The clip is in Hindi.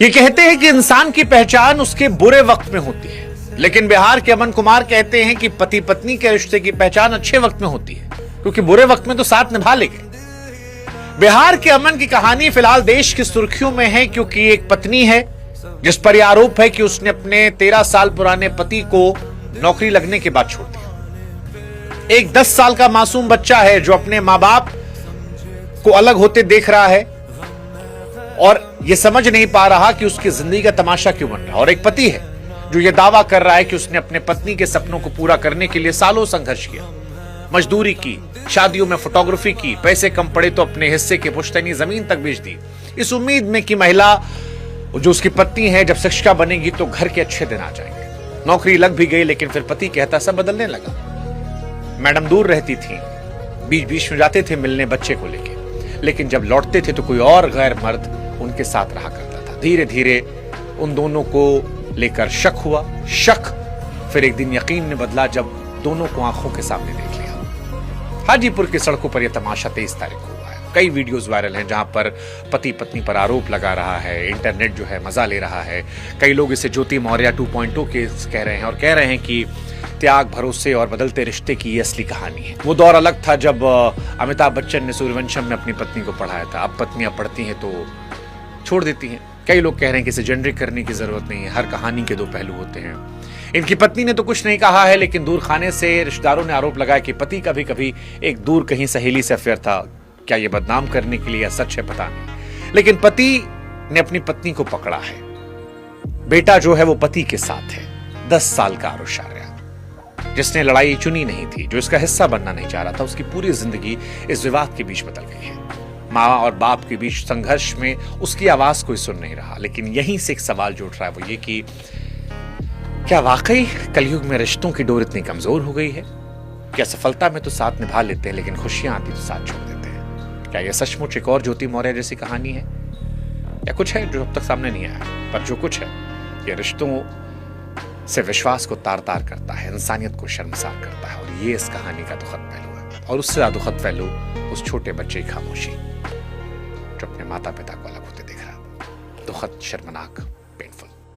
ये कहते हैं कि इंसान की पहचान उसके बुरे वक्त में होती है, लेकिन बिहार के अमन कुमार कहते हैं कि पति पत्नी के रिश्ते की पहचान अच्छे वक्त में होती है, क्योंकि बुरे वक्त में तो साथ निभा लेंगे। बिहार के अमन की कहानी फिलहाल देश की सुर्खियों में है, क्योंकि एक पत्नी है जिस पर यह आरोप है कि उसने अपने 13 साल पुराने पति को नौकरी लगने के बाद छोड़ दिया। एक 10 साल का मासूम बच्चा है जो अपने मां बाप को अलग होते देख रहा है और यह समझ नहीं पा रहा कि उसकी जिंदगी का तमाशा क्यों बन रहा है। और एक पति है जो यह दावा कर रहा है कि उसने अपने पत्नी के सपनों को पूरा करने के लिए सालों संघर्ष किया, मजदूरी की, शादियों में फोटोग्राफी की, पैसे कम पड़े तो अपने हिस्से की पुश्तैनी जमीन तक बेच दी, इस उम्मीद में कि महिला जो उसकी पत्नी है जब शिक्षिका बनेगी तो घर के अच्छे दिन आ जाएंगे। नौकरी लग भी गई, लेकिन फिर पति कहता सब बदलने लगा। मैडम दूर रहती थी, बीच बीच में जाते थे मिलने बच्चे को लेके, लेकिन जब लौटते थे तो कोई और गैर मर्द उनके साथ रहा करता था। धीरे धीरे उन दोनों को लेकर शक हुआ। शक फिर एक दिन यकीन में बदला जब दोनों को आंखों के सामने देख लिया। हाजीपुर की सड़कों पर यह तमाशा 23 तारीख को हुआ है। कई वीडियोस वायरल हैं जहां पर पति पत्नी पर आरोप लगा रहा है, इंटरनेट जो है मजा ले रहा है। कई लोग इसे ज्योति मौर्य 2.0 केस कह रहे हैं और कह रहे हैं कि त्याग, भरोसे और बदलते रिश्ते की ये असली कहानी है। वो दौर अलग था जब अमिताभ बच्चन ने सूर्यवंशम में अपनी पत्नी को पढ़ाया था। अब पत्नियां पढ़ती हैं तो छोड़ देती हैं। कई लोग कह रहे हैं कि इसे जेंडरिक करने की जरूरत नहीं है, हर कहानी के दो पहलू होते हैं। इनकी पत्नी ने तो कुछ नहीं कहा है, लेकिन दूर खाने से रिश्तेदारों ने आरोप लगाया कि पति कभी कभी एक दूर कहीं सहेली से अफेयर था। क्या यह बदनाम करने के लिए सच है पता नहीं, लेकिन पति ने अपनी पत्नी को पकड़ा है। बेटा जो है वो पति के साथ है, 10 साल का आरुष आर्या, जिसने लड़ाई चुनी नहीं थी, जो इसका हिस्सा बनना नहीं चाह रहा था। उसकी पूरी जिंदगी इस विवाद के बीच बदल गई है। माँ और बाप के बीच संघर्ष में उसकी आवाज कोई सुन नहीं रहा। लेकिन यहीं से एक सवाल जो उठ रहा है वो ये कि क्या वाकई कलयुग में रिश्तों की डोर इतनी कमजोर हो गई है? क्या सफलता में तो साथ निभा लेते हैं, लेकिन खुशियां आती तो साथ छोड़ देते हैं? क्या यह सचमुच एक और ज्योति मौर्य जैसी कहानी है, या कुछ है जो अब तक सामने नहीं आया? पर जो कुछ है यह रिश्तों से विश्वास को तार तार करता है, इंसानियत को शर्मसार करता है। और ये इस कहानी का दुखद पहलू है। और उससे ज्यादा दुखद पहलू उस छोटे बच्चे की खामोशी जो अपने माता पिता को अलग होते देख रहा। दुखद, शर्मनाक, पेनफुल।